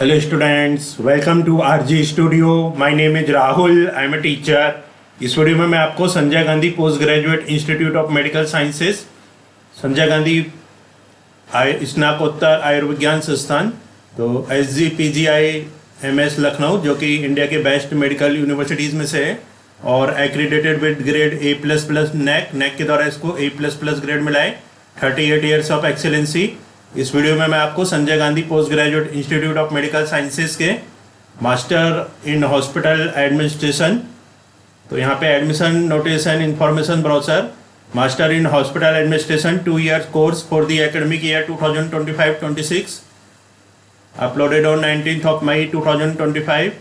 Hello students, welcome to RG Studio. My name is Rahul. I am a teacher. इस video में मैं आपको Sanjay Gandhi post graduate institute of medical sciences, Sanjay Gandhi स्नातकोत्तर आयुर्विज्ञान संस्थान, तो SGPGI-MS लखनऊ, जो कि इंडिया के बेस्ट मेडिकल यूनिवर्सिटीज़ में से है और accredited with grade A++ NAC के द्वारा इसको A++ ग्रेड मिला है। 38 ईयर्स ऑफ एक्सेलेंसी। इस वीडियो में मैं आपको Sanjay Gandhi post graduate institute of medical sciences के मास्टर इन हॉस्पिटल एडमिनिस्ट्रेशन, तो यहाँ पे admission notice and information brochure, master in hospital administration 2 year course for the academic year 2025-26, uploaded on 19th of May 2025.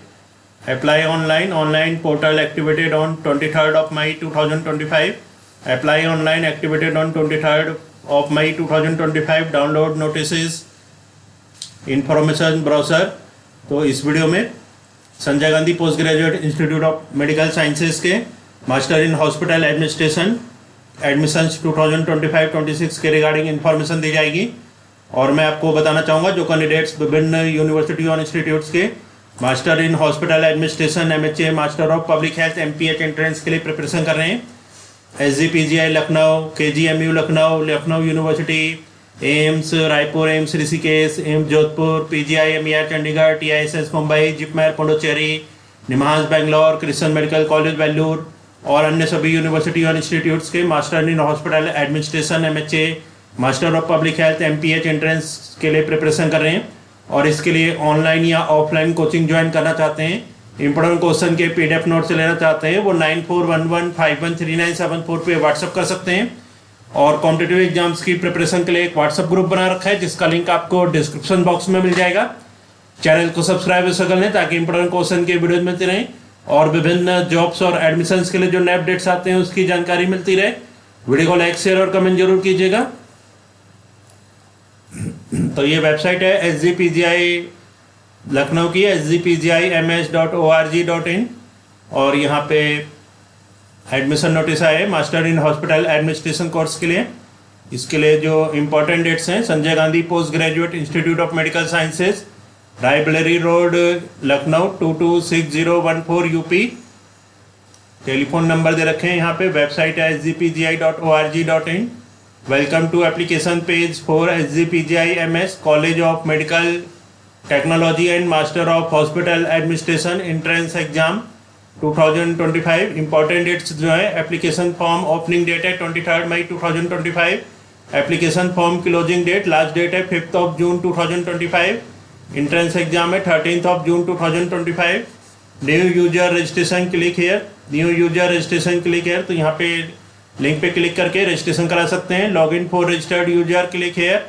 Apply online portal activated on 23rd of May 2025. Apply online activated on 23rd of May 2025. Download notice information brochure. तो इस video में Sanjay Gandhi post graduate institute of medical sciences के master in hospital administration admissions 2025-26 के regarding information दी जाएगी। और मैं आपको बताना चाहूँगा जो कैंडिडेट्स विभिन्न यूनिवर्सिटी और इंस्टीट्यूट्स के master in hospital administration MHA, master of public health MPH entrance के लिए प्रिपरेशन कर रहे हैं, SGPGI Lucknow, KGMU Lucknow, Lucknow university, AIIMS Raipur, AIIMS Rishikesh, AIIMS Jodhpur, PGI MER Chandigarh, TISS Mumbai, JIPMER Puducherry, NIMHANS Bangalore, Christian medical college Vellore और अन्य सभी यूनिवर्सिटी और इंस्टीट्यूट्स के master in hospital administration MHA, master of public health MPH entrance के लिए प्रिपरेशन कर रहे हैं और इसके लिए ऑनलाइन या ऑफलाइन कोचिंग ज्वाइन करना चाहते हैं, इंपॉर्टेंट क्वेश्चन के PDF नोट से लेना चाहते हैं, वो 9411513974 पे व्हाट्सअप कर सकते हैं। और कॉम्पिटिटिव एग्जाम्स की प्रिपरेशन के लिए एक व्हाट्सअप ग्रुप बना रखा है जिसका लिंक आपको डिस्क्रिप्शन बॉक्स में मिल जाएगा। चैनल को सब्सक्राइब कर लें ताकि इंपॉर्टेंट क्वेश्चन के वीडियो मिलती रहें और विभिन्न जॉब्स और एडमिशन्स के लिए जो नए अपडेट्स आते हैं उसकी जानकारी मिलती रहे। वीडियो को लाइक, शेयर और कमेंट जरूर कीजिएगा। तो ये वेबसाइट है SGPGI लखनऊ की, sgpgims.org.in, और यहाँ पे एडमिशन नोटिस आए master in hospital administration course के लिए। इसके लिए जो इम्पोर्टेंट डेट्स हैं, Sanjay Gandhi post graduate institute of medical sciences, Raebareli road Lucknow 226014 UP। Telephone number दे रखे हैं यहाँ पे। वेबसाइट है sgpgi.org.in। Welcome to application page for SGPGI-MS college of medical technology and master of hospital administration entrance exam 2025। Important dates जो है, application form opening date है 23rd मई 2025, application form closing date last date है 5th of June 2025, entrance exam है 13th of June 2025। New user registration click here, new user registration click here, तो यहाँ पे link पे क्लिक करके registration करा सकते हैं। Log in for registered user click here,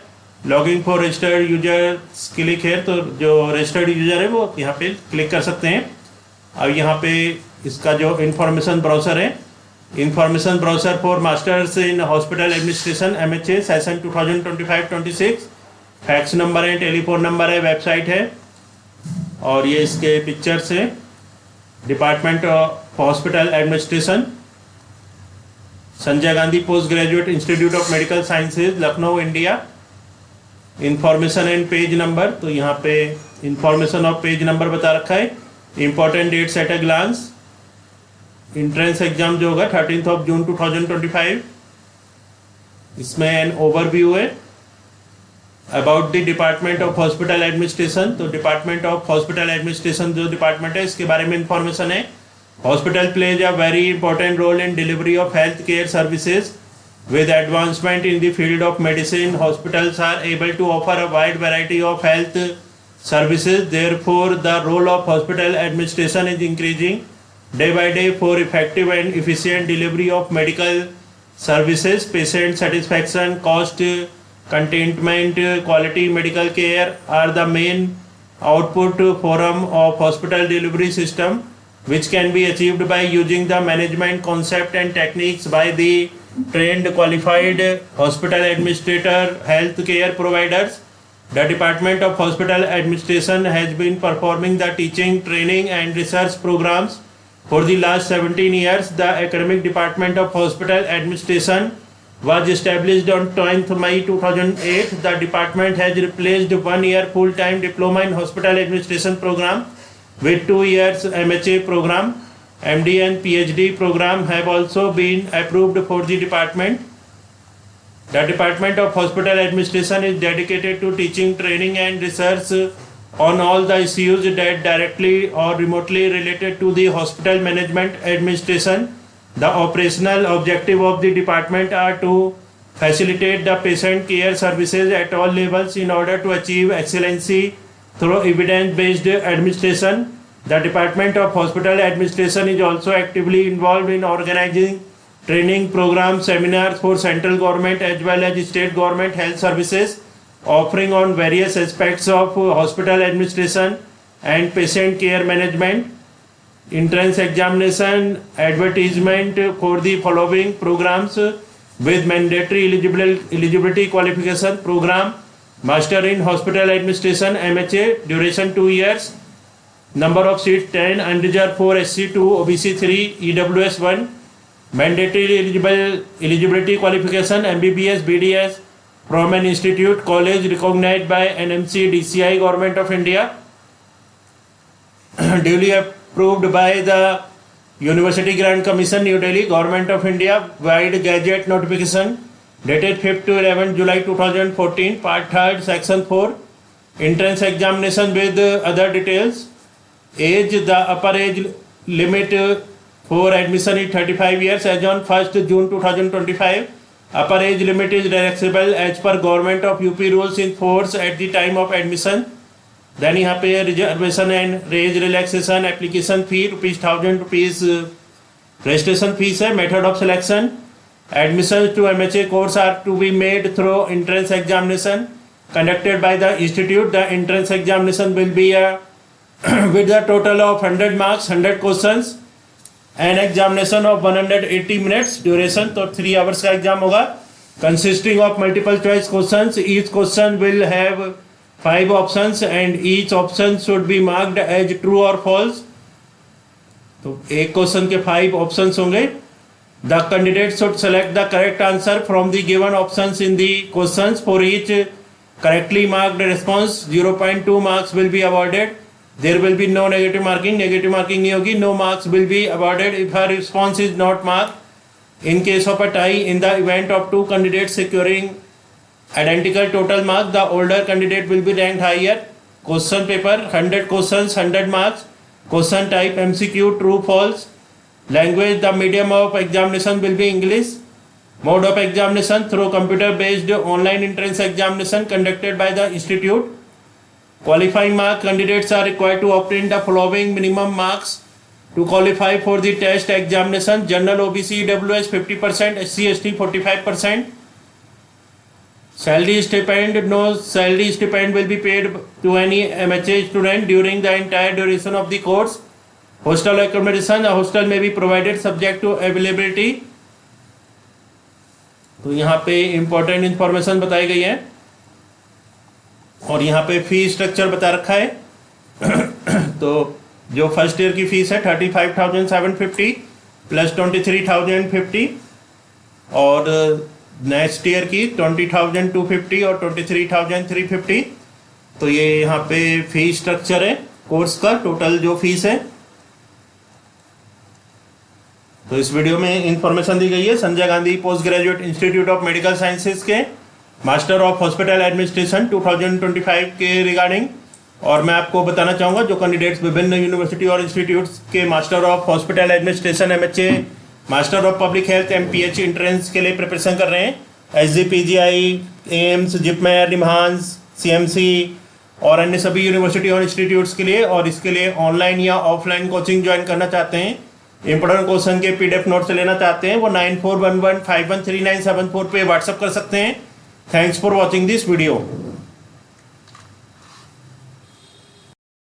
log in for registered user click here, तो जो रजिस्टर्ड यूजर है वो यहाँ पे क्लिक कर सकते हैं। अब यहाँ पे इसका जो इंफॉर्मेशन ब्राउज़र है, information browser for masters in hospital administration MHA session 2025-26, fax number है, टेलीफोन नंबर है, वेबसाइट है और ये इसके पिक्चर्स है। Department of hospital administration, Sanjay Gandhi post graduate institute of medical sciences Lucknow India. Information and page number, तो यहाँ पे इंफॉर्मेशन ऑफ पेज नंबर बता रखा है। Important dates at a glance, entrance exam जो होगा 13th of June 2025। इसमें एन ओवरव्यू है about the department of hospital administration, तो डिपार्टमेंट ऑफ हॉस्पिटल एडमिनिस्ट्रेशन जो डिपार्टमेंट है इसके बारे में इंफॉर्मेशन है। Hospital plays a very important role in delivery of health care services with advancement in the field of medicine. Hospitals are able to offer a wide variety of health services. Therefore, the role of hospital administration is increasing day by day for effective and efficient delivery of medical services. Patient satisfaction, cost containment, quality medical care are the main output forum of hospital delivery system, which can be achieved by using the management concept and techniques by the trained qualified hospital administrator health care providers. The Department of Hospital Administration has been performing the teaching, training and research programs for the last 17 years. The academic department of hospital administration was established on 10th May 2008. The department has replaced 1 year full-time diploma in hospital administration program with 2 years MHA program. MD and PhD program have also been approved for the department. The Department of Hospital Administration is dedicated to teaching, training and research on all the issues that directly or remotely related to the hospital management administration. The operational objective of the department are to facilitate the patient care services at all levels in order to achieve excellency through evidence-based administration. The Department of Hospital Administration is also actively involved in organizing training programs, seminars for central government as well as state government health services, offering on various aspects of hospital administration and patient care management. Entrance examination advertisement for the following programs with mandatory eligibility qualification program: Master in Hospital Administration MHA, duration 2 years, number of seats 10, unreserved for SC2, OBC 3, EWS 1. Mandatory eligibility qualification MBBS BDS from an institute college recognized by NMC DCI Government of India, duly approved by the University Grant Commission New Delhi Government of India wide gazette notification dated 5th to 11th July 2014, part 3rd section 4. Entrance examination with other details. Age: the upper age limit for admission is 35 years as on 1st June 2025. Upper age limit is relaxable as per government of UP rules in force at the time of admission. Then यहाँ पे reservation and age relaxation application fee ₹1000 registration fees है. Method of selection: admission to MHA course are to be made through entrance examination conducted by the institute. The entrance examination will be with a total of 100 marks, 100 questions. An examination of 180 minutes duration, तो 3 hours का exam होगा, consisting of multiple choice questions. Each question will have 5 options and each option should be marked as true or false. तो एक question के 5 options होंगे. The candidate should select the correct answer from the given options in the questions. For each correctly marked response, 0.2 marks will be awarded. There will be no negative marking. Negative marking नहीं होगी. No marks will be awarded if her response is not marked. In case of a tie, in the event of 2 candidates securing identical total marks, the older candidate will be ranked higher. Question paper: 100 questions, 100 marks. Question type: MCQ, true, false. Language: the medium of examination will be English. Mode of examination: through computer-based online entrance examination conducted by the institute. Qualifying mark: candidates are required to obtain the following minimum marks to qualify for the test examination: General OBC EWS 50%, SC ST 45%. Salary stipend: no salary stipend will be paid to any MHA student during the entire duration of the course. Hostel accommodation: a hostel may be provided subject to availability. तो यहाँ पे important information बताई गई है और यहाँ पे fee structure बता रखा है. तो जो फर्स्ट ईयर की फीस है 35,750 प्लस 23,050 और नेक्स्ट ईयर की 20,250 और 23,350. तो ये यहाँ पे फी स्ट्रक्चर है कोर्स का, टोटल जो फीस है. तो इस वीडियो में इंफॉर्मेशन दी गई है Sanjay Gandhi post graduate institute of medical sciences के मास्टर ऑफ हॉस्पिटल एडमिनिस्ट्रेशन 2025 के रिगार्डिंग. और मैं आपको बताना चाहूँगा जो कैंडिडेट्स विभिन्न यूनिवर्सिटी और इंस्टीट्यूट्स के master of hospital administration MHA, master of public health MPH entrance के लिए प्रिपरेशन कर रहे हैं, SGPGI, एम्स, जिपमेर, निम्हांस, CMC और अन्य सभी यूनिवर्सिटी और इंस्टीट्यूट्स के लिए, और इसके लिए ऑनलाइन या ऑफलाइन कोचिंग ज्वाइन करना चाहते हैं, इंपॉर्टेंट क्वेश्चन के PDF नोट्स लेना चाहते हैं, वो 9411513974 पे व्हाट्सअप कर सकते हैं. Thanks for watching this video.